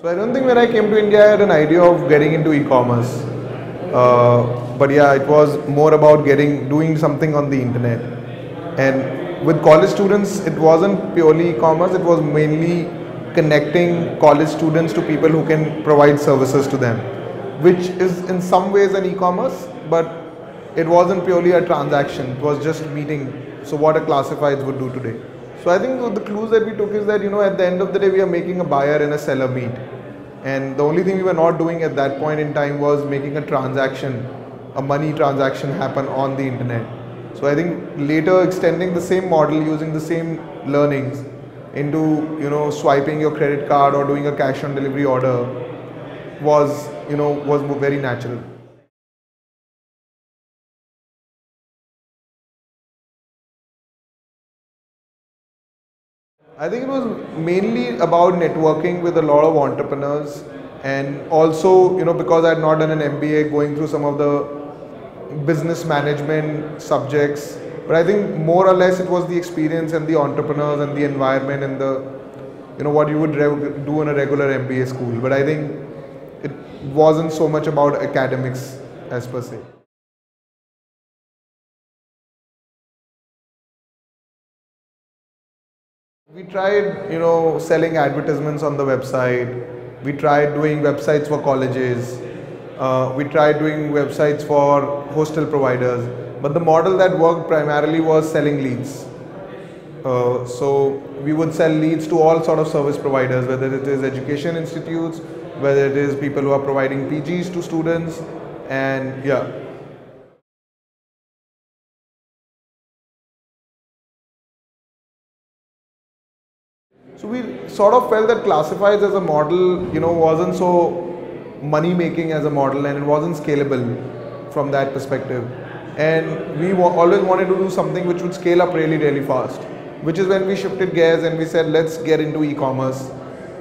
So I don't think when I came to India I had an idea of getting into e-commerce. But yeah, it was more about doing something on the internet. And with college students, it wasn't purely e-commerce, it was mainly connecting college students to people who can provide services to them, which is in some ways an e-commerce, but it wasn't purely a transaction, it was just meeting. So what a classifieds would do today. So I think the clues that we took is that, at the end of the day, we are making a buyer and a seller meet. And the only thing we were not doing at that point in time was making a transaction, a money transaction happen on the internet. So I think later extending the same model using the same learnings into, swiping your credit card or doing a cash on delivery order was very natural. I think it was mainly about networking with a lot of entrepreneurs, and also, because I had not done an MBA, going through some of the business management subjects. But I think more or less it was the experience and the entrepreneurs and the environment and what you would do in a regular MBA school. But I think it wasn't so much about academics as per se. We tried, selling advertisements on the website. We tried doing websites for colleges. We tried doing websites for hostel providers. But the model that worked primarily was selling leads. So we would sell leads to all sort of service providers, whether it is education institutes, whether it is people who are providing PGs to students, and yeah. So we sort of felt that classifieds as a model, wasn't so money making as a model, and it wasn't scalable from that perspective. And we always wanted to do something which would scale up really, really fast, which is when we shifted gears and we said, let's get into e-commerce.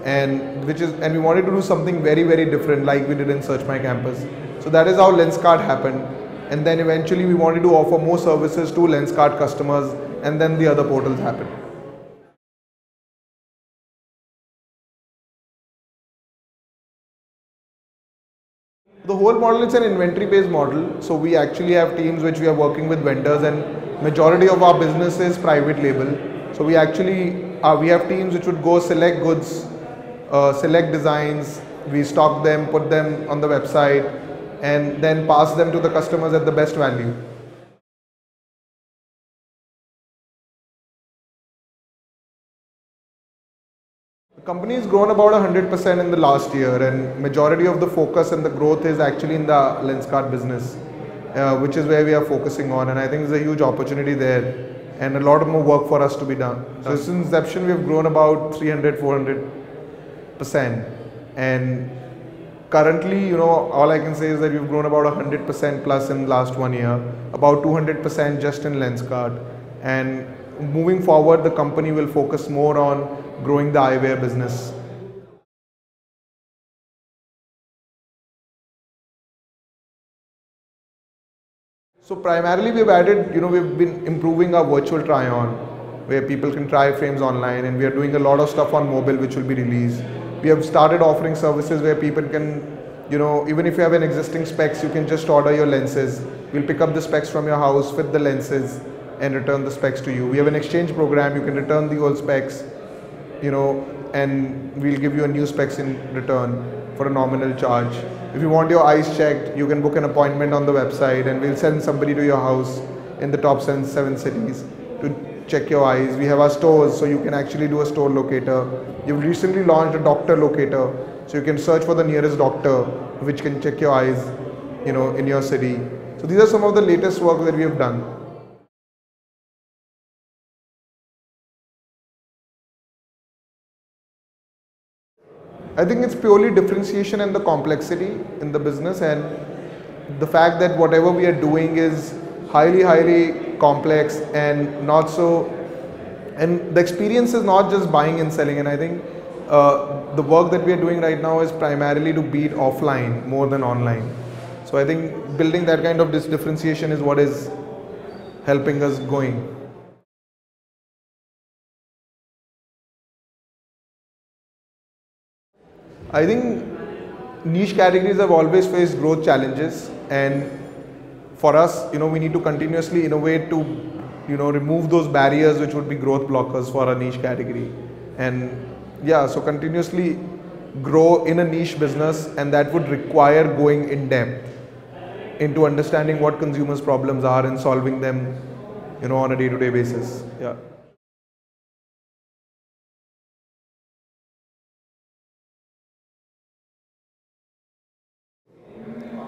And we wanted to do something very, very different like we did in Search My Campus. So that is how Lenskart happened. And then eventually we wanted to offer more services to Lenskart customers, and then the other portals happened. The whole model is an inventory based model. So we actually have teams which we are working with vendors, and majority of our business is private label. So we have teams which would go select goods, select designs, we stock them, put them on the website, and then pass them to the customers at the best value. The company has grown about 100% in the last year, and majority of the focus and the growth is actually in the Lenskart business, which is where we are focusing on, and I think there's a huge opportunity there and a lot more work for us to be done. So since inception, we've grown about 300-400%, and currently, all I can say is that we've grown about 100% plus in the last 1 year, about 200% just in Lenskart. And moving forward, the company will focus more on growing the eyewear business. So primarily we've added, we've been improving our virtual try-on, where people can try frames online, and we are doing a lot of stuff on mobile which will be released. We have started offering services where people can, even if you have an existing specs, you can just order your lenses. We'll pick up the specs from your house, fit the lenses, and return the specs to you. We have an exchange program. You can return the old specs, and we'll give you a new specs in return for a nominal charge. If you want your eyes checked, you can book an appointment on the website, and we'll send somebody to your house in the top 7 cities to check your eyes. We have our stores, so you can actually do a store locator. You've recently launched a doctor locator, so you can search for the nearest doctor which can check your eyes, in your city. So these are some of the latest work that we have done. I think it's purely differentiation and the complexity in the business, and the fact that whatever we are doing is highly, highly complex and not so, and the experience is not just buying and selling. And I think the work that we are doing right now is primarily to beat offline more than online. So I think building that kind of differentiation is what is helping us going. I think niche categories have always faced growth challenges, and for us, we need to continuously innovate to, remove those barriers which would be growth blockers for a niche category. And yeah, so continuously grow in a niche business, and that would require going in depth into understanding what consumers' problems are and solving them, on a day-to-day basis. Yeah.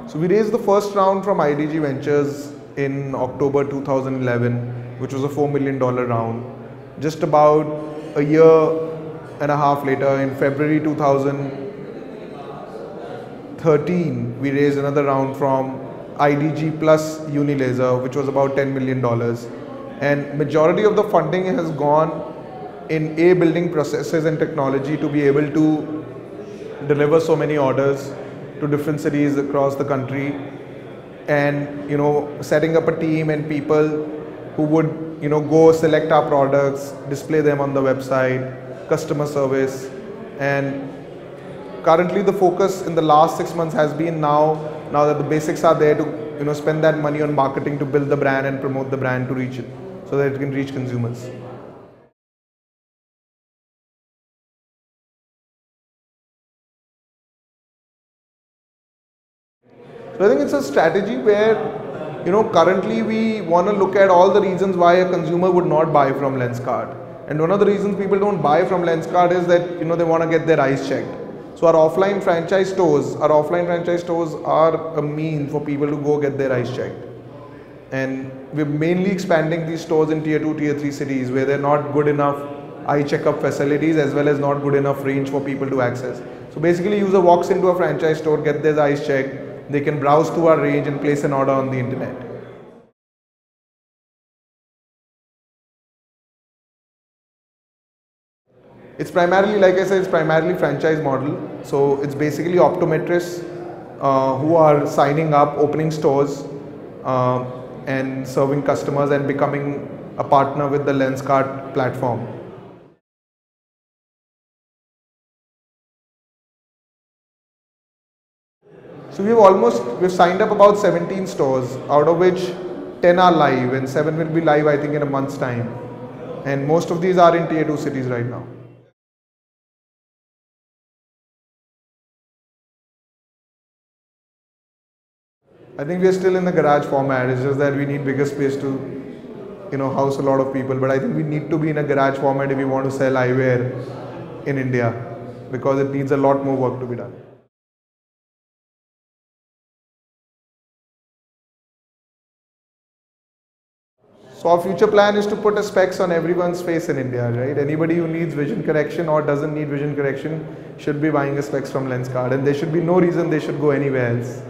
So we raised the first round from IDG Ventures in October 2011, which was a $4 million round. Just about a year and a half later, in February 2013, we raised another round from IDG plus Unilaser, which was about $10 million. And majority of the funding has gone in building processes and technology to be able to deliver so many orders to different cities across the country, and setting up a team and people who would go select our products, display them on the website, customer service. And currently the focus in the last 6 months has been now that the basics are there, to spend that money on marketing to build the brand and promote the brand to reach it, so that it can reach consumers. So I think it's a strategy where, currently we want to look at all the reasons why a consumer would not buy from Lenskart. And one of the reasons people don't buy from Lenskart is that, they want to get their eyes checked. So our offline franchise stores are a mean for people to go get their eyes checked. And we're mainly expanding these stores in tier 2, tier 3 cities where they're not good enough eye checkup facilities, as well as not good enough range for people to access. So basically, user walks into a franchise store, get their eyes checked, they can browse through our range and place an order on the internet. It's primarily, like I said, it's primarily franchise model. So it's basically optometrists who are signing up, opening stores, and serving customers and becoming a partner with the Lenskart platform. So we've signed up about 17 stores, out of which 10 are live and 7 will be live, I think, in a month's time. And most of these are in tier 2 cities right now. I think we are still in the garage format. It's just that we need bigger space to, house a lot of people. But I think we need to be in a garage format if we want to sell eyewear in India, because it needs a lot more work to be done. So our future plan is to put a specs on everyone's face in India, right? Anybody who needs vision correction or doesn't need vision correction should be buying a specs from Lenskart, and there should be no reason they should go anywhere else.